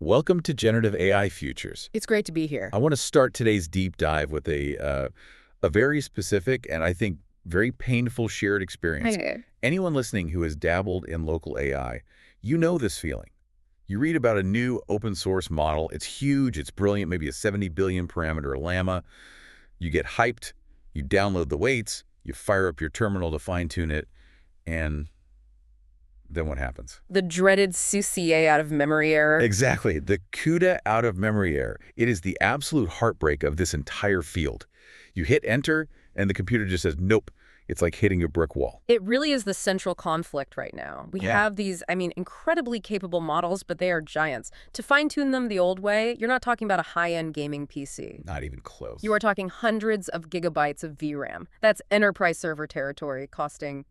Welcome to Generative AI Futures. It's great to be here. I want to start today's deep dive with a very specific and I think very painful shared experience. Hi. Anyone listening who has dabbled in local AI, you know this feeling. You read about a new open source model. It's huge, it's brilliant, maybe a 70 billion parameter llama. You get hyped, you download the weights, you fire up your terminal to fine-tune it, and then what happens? The dreaded CCA out of memory error. Exactly. The CUDA out of memory error. It is the absolute heartbreak of this entire field. You hit enter, and the computer just says, nope. It's like hitting a brick wall. It really is the central conflict right now. We Yeah. have these, incredibly capable models, but they are giants. To fine-tune them the old way, you're not talking about a high-end gaming PC. Not even close. You are talking hundreds of gigabytes of VRAM. That's enterprise server territory costing,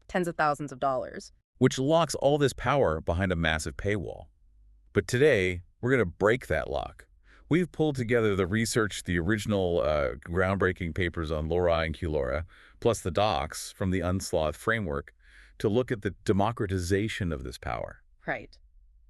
tens of thousands of dollars. Which locks all this power behind a massive paywall. But today, we're going to break that lock. We've pulled together the research, the original groundbreaking papers on LoRA and QLoRA, plus the docs from the Unsloth framework to look at the democratization of this power. Right.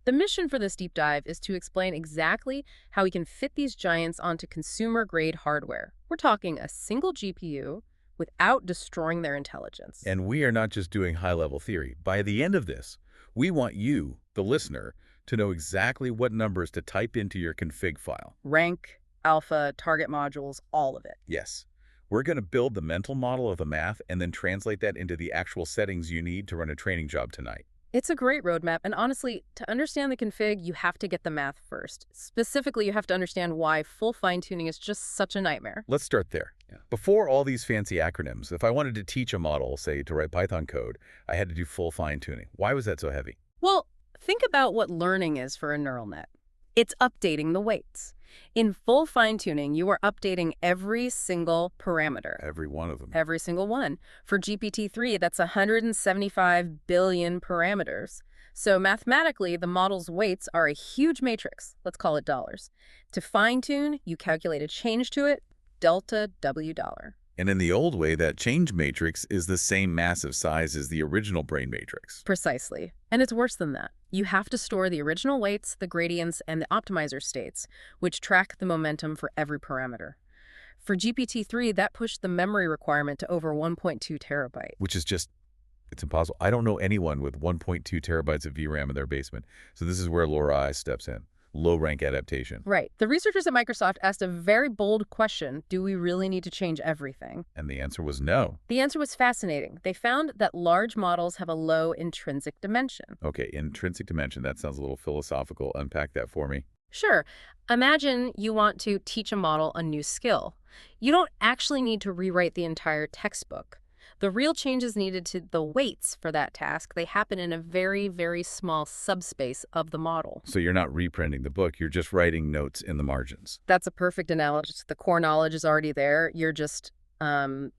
The mission for this deep dive is to explain exactly how we can fit these giants onto consumer-grade hardware. We're talking a single GPU without destroying their intelligence. And we are not just doing high-level theory. By the end of this, we want you, the listener, to know exactly what numbers to type into your config file. Rank, alpha, target modules, all of it. Yes. We're going to build the mental model of the math and then translate that into the actual settings you need to run a training job tonight. It's a great roadmap, and honestly, to understand the config, you have to get the math first. Specifically, you have to understand why full fine-tuning is just such a nightmare. Let's start there. Before all these fancy acronyms, if I wanted to teach a model, say, to write Python code, I had to do full fine-tuning. Why was that so heavy? Well, think about what learning is for a neural net. It's updating the weights. In full fine-tuning, you are updating every single parameter. Every one of them. Every single one. For GPT-3, that's 175 billion parameters. So mathematically, the model's weights are a huge matrix. Let's call it dollars. To fine-tune, you calculate a change to it, delta W dollar. And in the old way, that change matrix is the same massive size as the original brain matrix. Precisely. And it's worse than that. You have to store the original weights, the gradients, and the optimizer states, which track the momentum for every parameter. For GPT-3, that pushed the memory requirement to over 1.2 terabyte. Which is just, it's impossible. I don't know anyone with 1.2 terabytes of VRAM in their basement. So this is where LoRa steps in. Low-rank adaptation. Right. The researchers at Microsoft asked a very bold question: do we really need to change everything? And the answer was no. The answer was fascinating. They found that large models have a low intrinsic dimension. Okay, intrinsic dimension, that sounds a little philosophical. Unpack that for me. Sure. Imagine you want to teach a model a new skill. You don't actually need to rewrite the entire textbook. The real changes needed to the weights for that task, they happen in a very, very small subspace of the model. So you're not reprinting the book, you're just writing notes in the margins. That's a perfect analogy. The core knowledge is already there. You're just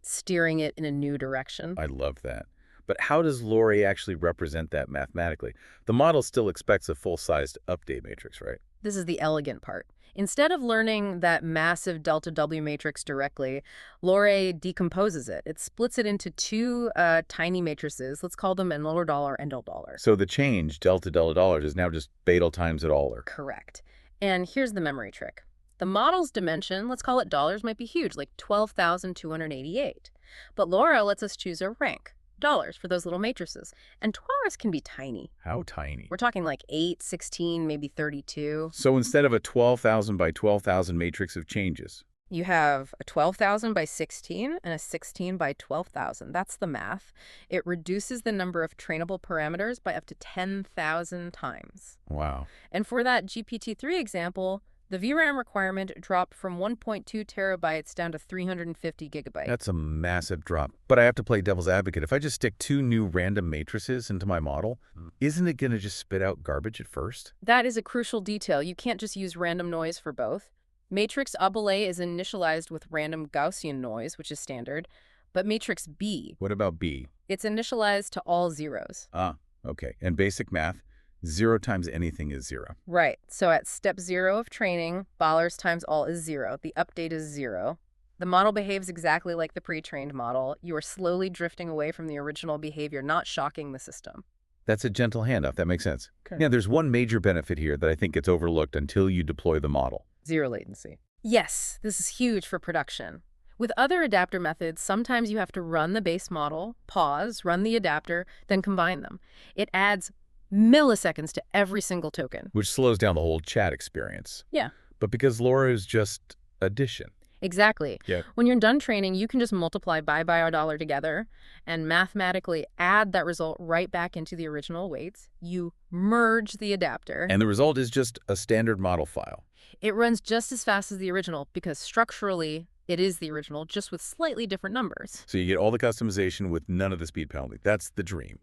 steering it in a new direction. I love that. But how does LoRA actually represent that mathematically? The model still expects a full-sized update matrix, right? This is the elegant part. Instead of learning that massive delta W matrix directly, LoRA decomposes it. It splits it into two tiny matrices. Let's call them $1 and $2. So the change, delta $, is now just beta times $. Correct. And here's the memory trick. The model's dimension, let's call it dollars, might be huge, like 12,288. But LoRA lets us choose a rank. Dollars for those little matrices. And $2 can be tiny. How tiny? We're talking like 8, 16, maybe 32. So instead of a 12,000 by 12,000 matrix of changes, You have a 12,000 by 16 and a 16 by 12,000. That's the math. It reduces the number of trainable parameters by up to 10,000 times. wow. And for that GPT-3 example, the VRAM requirement dropped from 1.2 terabytes down to 350 gigabytes. That's a massive drop. But I have to play devil's advocate. If I just stick two new random matrices into my model, isn't it going to just spit out garbage at first? That is a crucial detail. You can't just use random noise for both. Matrix A is initialized with random Gaussian noise, which is standard, but matrix B, What about B? it's initialized to all zeros. Ah, okay. And basic math, 0 times anything is 0. Right. So at step 0 of training, dollars times all is 0. The update is 0. The model behaves exactly like the pre-trained model. You are slowly drifting away from the original behavior, not shocking the system. That's a gentle handoff. That makes sense. Okay. Now, there's one major benefit here that I think gets overlooked until you deploy the model. Zero latency. Yes, this is huge for production. With other adapter methods, sometimes you have to run the base model, pause, run the adapter, then combine them. It adds milliseconds to every single token. Which slows down the whole chat experience. Yeah. But because LoRA is just addition. Exactly. Yeah. When you're done training, you can just multiply by our dollar together and mathematically add that result right back into the original weights. You merge the adapter. And the result is just a standard model file. It runs just as fast as the original because structurally it is the original, just with slightly different numbers. So you get all the customization with none of the speed penalty. That's the dream.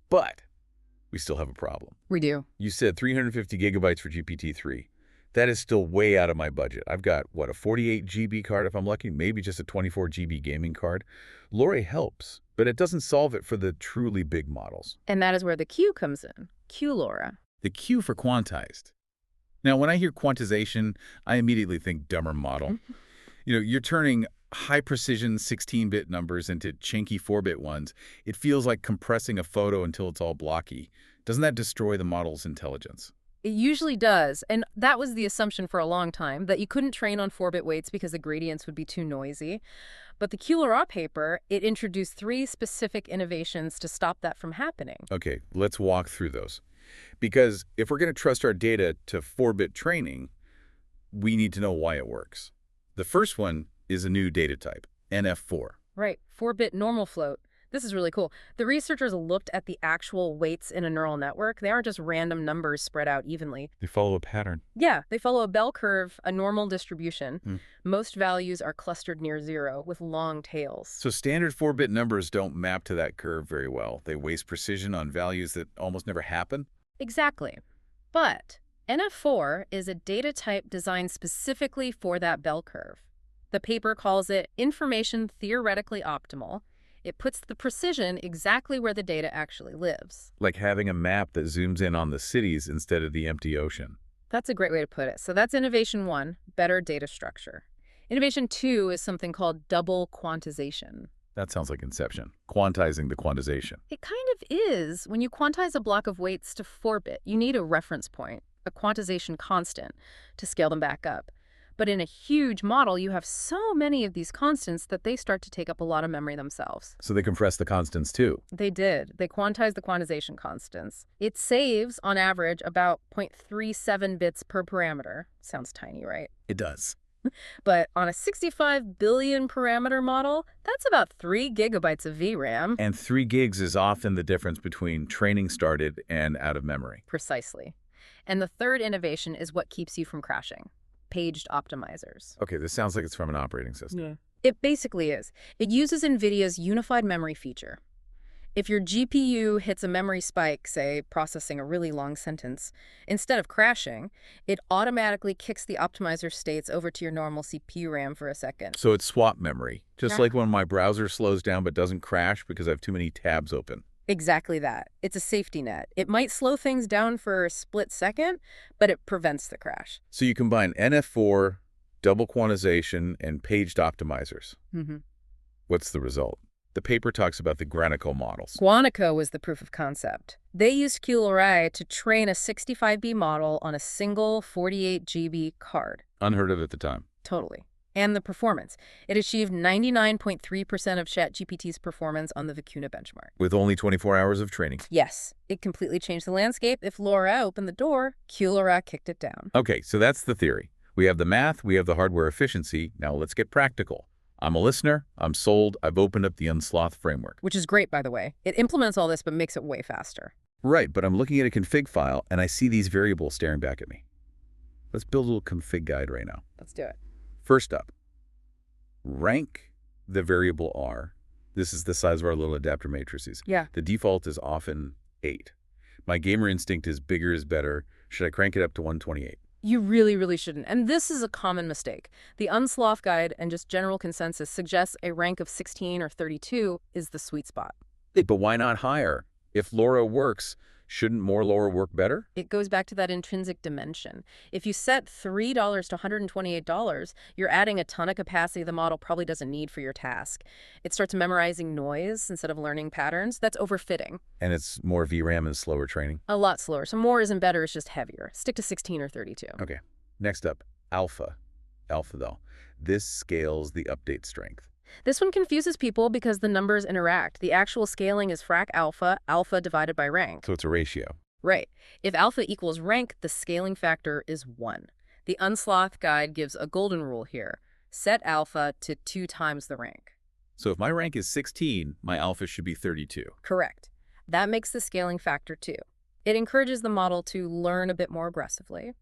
But we still have a problem. We do. You said 350 gigabytes for GPT-3. That is still way out of my budget. I've got, what, a 48 GB card if I'm lucky, maybe just a 24 GB gaming card. LoRA helps, but it doesn't solve it for the truly big models. And that is where the Q comes in, QLoRA. The Q for quantized. Now, when I hear quantization, I immediately think dumber model. You're turning high-precision 16-bit numbers into chinky 4-bit ones. It feels like compressing a photo until it's all blocky. Doesn't that destroy the model's intelligence? It usually does, and that was the assumption for a long time, that you couldn't train on 4-bit weights because the gradients would be too noisy. But the QLoRA paper, it introduced 3 specific innovations to stop that from happening. Okay, let's walk through those. Because if we're going to trust our data to 4-bit training, we need to know why it works. The first one is a new data type, NF4. Right, 4-bit NormalFloat. This is really cool. The researchers looked at the actual weights in a neural network. They aren't just random numbers spread out evenly. They follow a pattern. Yeah, they follow a bell curve, a normal distribution. Most values are clustered near 0 with long tails. So standard 4-bit numbers don't map to that curve very well. They waste precision on values that almost never happen. Exactly. But NF4 is a data type designed specifically for that bell curve. The paper calls it information theoretically optimal. It puts the precision exactly where the data actually lives. Like having a map that zooms in on the cities instead of the empty ocean. That's a great way to put it. So that's innovation 1, better data structure. Innovation 2 is something called double quantization. That sounds like Inception. Quantizing the quantization. It kind of is. When you quantize a block of weights to 4-bit, you need a reference point, a quantization constant, to scale them back up. But in a huge model, you have so many of these constants that they start to take up a lot of memory themselves. So they compress the constants too. They did. They quantized the quantization constants. It saves, on average, about 0.37 bits per parameter. Sounds tiny, right? It does. But on a 65 billion parameter model, that's about 3 gigabytes of VRAM. And 3 gigs is often the difference between training started and out of memory. Precisely. And the third innovation is what keeps you from crashing. Paged optimizers. Okay, this sounds like it's from an operating system. Yeah. It basically is. It uses NVIDIA's unified memory feature. If your GPU hits a memory spike, say, processing a really long sentence, instead of crashing, it automatically kicks the optimizer states over to your normal CPU RAM for a second. So it's swap memory, just Yeah. like when my browser slows down but doesn't crash because I have too many tabs open. Exactly that. It's a safety net. It might slow things down for a split second, but it prevents the crash. So you combine NF4, double quantization, and paged optimizers. What's the result? The paper talks about the Granicle models. Guanico was the proof of concept. They used QLoRA to train a 65B model on a single 48 GB card. Unheard of at the time. Totally. And the performance. It achieved 99.3% of ChatGPT's performance on the Vicuna benchmark. With only 24 hours of training. Yes, it completely changed the landscape. If LoRa opened the door, QLoRA kicked it down. Okay, so that's the theory. We have the math, we have the hardware efficiency. Now let's get practical. I'm a listener, I'm sold, I've opened up the Unsloth framework. Which is great, by the way. It implements all this, but makes it way faster. Right, but I'm looking at a config file, and I see these variables staring back at me. Let's build a little config guide right now. Let's do it. First up, rank the variable R. This is the size of our little adapter matrices. Yeah. The default is often 8. My gamer instinct is bigger is better. Should I crank it up to 128? You really, really shouldn't. And this is a common mistake. The Unsloth guide and just general consensus suggests a rank of 16 or 32 is the sweet spot. But why not higher? If LoRA works, Shouldn't more LoRa work better? It goes back to that intrinsic dimension. If you set $3 to $128, you're adding a ton of capacity the model probably doesn't need for your task. It starts memorizing noise instead of learning patterns. That's overfitting. And it's more VRAM and slower training? A lot slower. So more isn't better, it's just heavier. Stick to 16 or 32. Okay. Next up, alpha. Alpha, though. This scales the update strength. This one confuses people because the numbers interact. The actual scaling is frac alpha, alpha divided by rank. So it's a ratio. Right. If alpha equals rank, the scaling factor is 1. The Unsloth guide gives a golden rule here. Set alpha to 2 times the rank. So if my rank is 16, my alpha should be 32. Correct. That makes the scaling factor 2. It encourages the model to learn a bit more aggressively.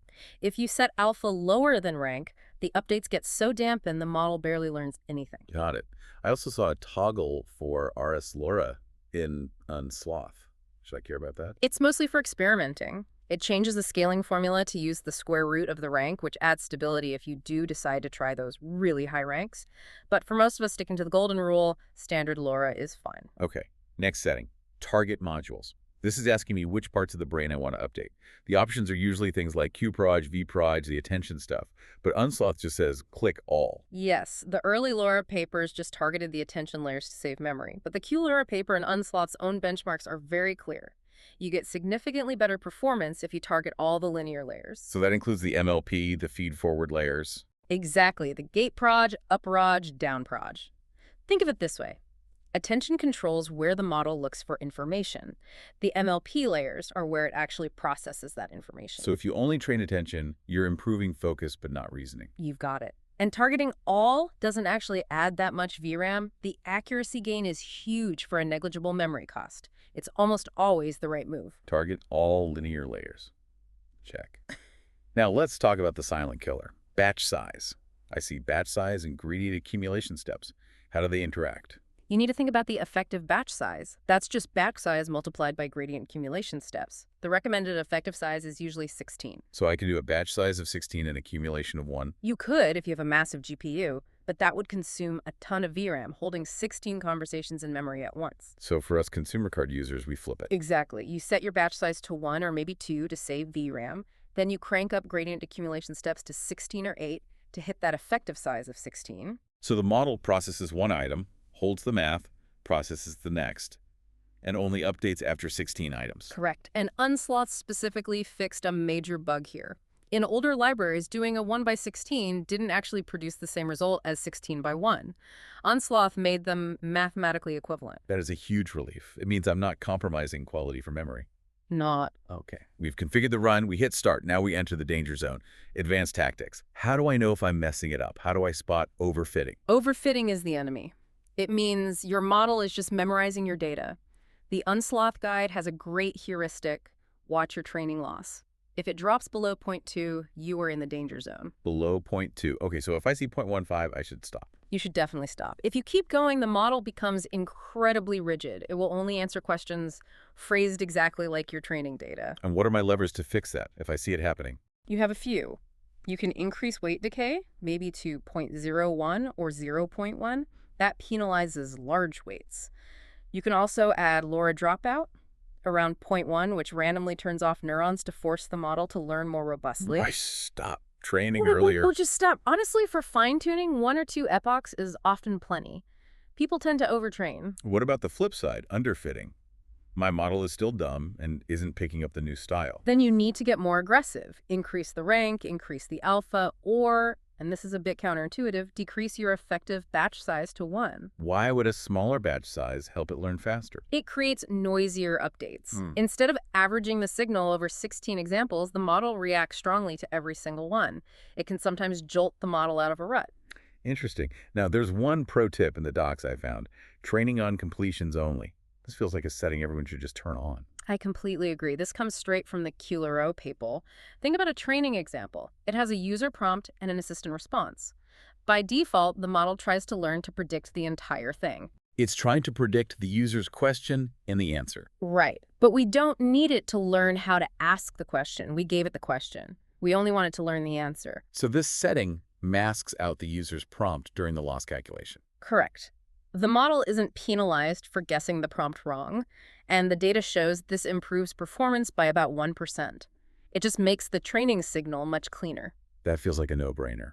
If you set alpha lower than rank, the updates get so dampened the model barely learns anything. Got it. I also saw a toggle for LoRA in Unsloth. Should I care about that? It's mostly for experimenting. It changes the scaling formula to use the square root of the rank, which adds stability if you do decide to try those really high ranks. But for most of us sticking to the golden rule, standard LoRa is fine. Okay. Next setting, target modules. This is asking me which parts of the brain I want to update. The options are usually things like QProj, VProj, the attention stuff. But Unsloth just says click all. Yes, the early LoRa papers just targeted the attention layers to save memory. But the QLoRA paper and Unsloth's own benchmarks are very clear. You get significantly better performance if you target all the linear layers. So that includes the MLP, the feed-forward layers. Exactly, the gate proj, up proj, down proj. Think of it this way. Attention controls where the model looks for information. The MLP layers are where it actually processes that information. So if you only train attention, you're improving focus but not reasoning. You've got it. And targeting all doesn't actually add that much VRAM. The accuracy gain is huge for a negligible memory cost. It's almost always the right move. Target all linear layers. Check. Now let's talk about the silent killer, batch size. I see batch size and gradient accumulation steps. How do they interact? You need to think about the effective batch size. That's just batch size multiplied by gradient accumulation steps. The recommended effective size is usually 16. So I can do a batch size of 16 and accumulation of 1. You could if you have a massive GPU, but that would consume a ton of VRAM, holding 16 conversations in memory at once. So for us consumer card users, we flip it. Exactly. You set your batch size to 1 or maybe 2 to save VRAM. Then you crank up gradient accumulation steps to 16 or 8 to hit that effective size of 16. So the model processes one item, holds the math, processes the next, and only updates after 16 items. Correct. And Unsloth specifically fixed a major bug here. In older libraries, doing a 1 by 16 didn't actually produce the same result as 16 by 1. Unsloth made them mathematically equivalent. That is a huge relief. It means I'm not compromising quality for memory. Not. Okay. We've configured the run. We hit start. Now we enter the danger zone. Advanced tactics. How do I know if I'm messing it up? How do I spot overfitting? Overfitting is the enemy. It means your model is just memorizing your data. The Unsloth guide has a great heuristic. Watch your training loss. If it drops below 0.2, you are in the danger zone. Below 0.2. Okay, so if I see 0.15, I should stop. You should definitely stop. If you keep going, the model becomes incredibly rigid. It will only answer questions phrased exactly like your training data. And what are my levers to fix that if I see it happening? You have a few. You can increase weight decay, maybe to 0.01 or 0.1. That penalizes large weights. You can also add LoRa dropout around 0.1, which randomly turns off neurons to force the model to learn more robustly. I stopped training earlier. We'll just stop. Honestly, for fine-tuning, 1 or 2 epochs is often plenty. People tend to overtrain. What about the flip side, underfitting? My model is still dumb and isn't picking up the new style. Then you need to get more aggressive. Increase the rank, increase the alpha, or, and this is a bit counterintuitive, decrease your effective batch size to 1. Why would a smaller batch size help it learn faster? It creates noisier updates. Instead of averaging the signal over 16 examples, the model reacts strongly to every single one. It can sometimes jolt the model out of a rut. Interesting. Now, there's one pro tip in the docs I found. Training on completions only. This feels like a setting everyone should just turn on. I completely agree. This comes straight from the QLoRA paper. Think about a training example. It has a user prompt and an assistant response. By default, the model tries to learn to predict the entire thing. It's trying to predict the user's question and the answer. Right. But we don't need it to learn how to ask the question. We gave it the question. We only want it to learn the answer. So this setting masks out the user's prompt during the loss calculation. Correct. The model isn't penalized for guessing the prompt wrong, and the data shows this improves performance by about 1%. It just makes the training signal much cleaner. That feels like a no-brainer.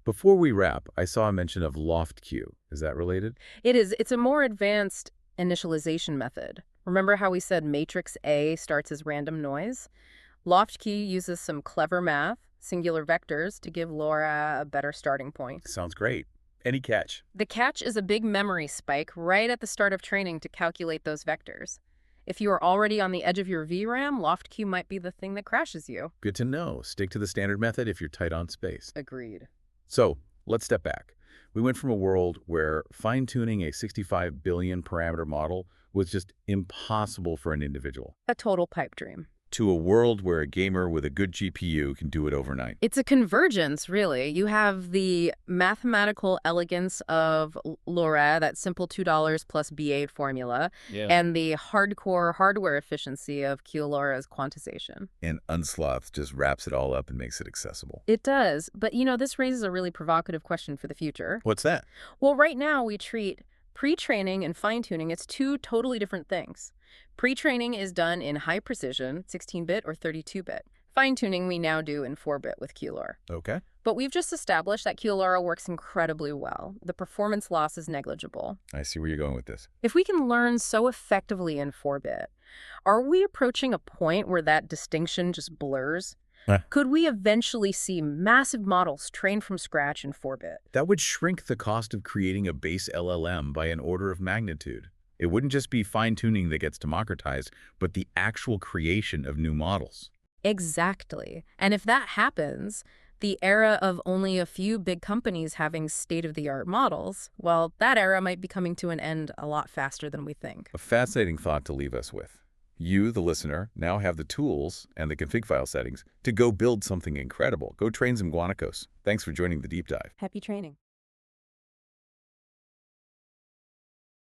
Before we wrap, I saw a mention of LoftQ. Is that related? It's a more advanced initialization method. Remember how we said matrix A starts as random noise? LoftQ uses some clever math, singular vectors, to give LoRA a better starting point. Sounds great. Any catch? The catch is a big memory spike right at the start of training to calculate those vectors. If you are already on the edge of your VRAM, LoftQ might be the thing that crashes you. Good to know. Stick to the standard method if you're tight on space. Agreed. So, let's step back. We went from a world where fine-tuning a 65 billion parameter model was just impossible for an individual, A total pipe dream. to a world where a gamer with a good GPU can do it overnight. It's a convergence, really. You have the mathematical elegance of LoRa, that simple $2 plus B8 formula, and the hardcore hardware efficiency of QLoRa's quantization. And Unsloth just wraps it all up and makes it accessible. It does, but this raises a really provocative question for the future. What's that? Well, right now we treat pre-training and fine-tuning as two totally different things. Pre-training is done in high precision, 16-bit or 32-bit. Fine-tuning we now do in 4-bit with QLoRA. Okay. But we've just established that QLoRA works incredibly well. The performance loss is negligible. I see where you're going with this. If we can learn so effectively in 4-bit, are we approaching a point where that distinction just blurs? Could we eventually see massive models trained from scratch in 4-bit? That would shrink the cost of creating a base LLM by an order of magnitude. It wouldn't just be fine-tuning that gets democratized, but the actual creation of new models. Exactly. And if that happens, the era of only a few big companies having state-of-the-art models, well, that era might be coming to an end a lot faster than we think. A fascinating thought to leave us with. You, the listener, now have the tools and the config file settings to go build something incredible. Go train some guanacos. Thanks for joining the deep dive. Happy training.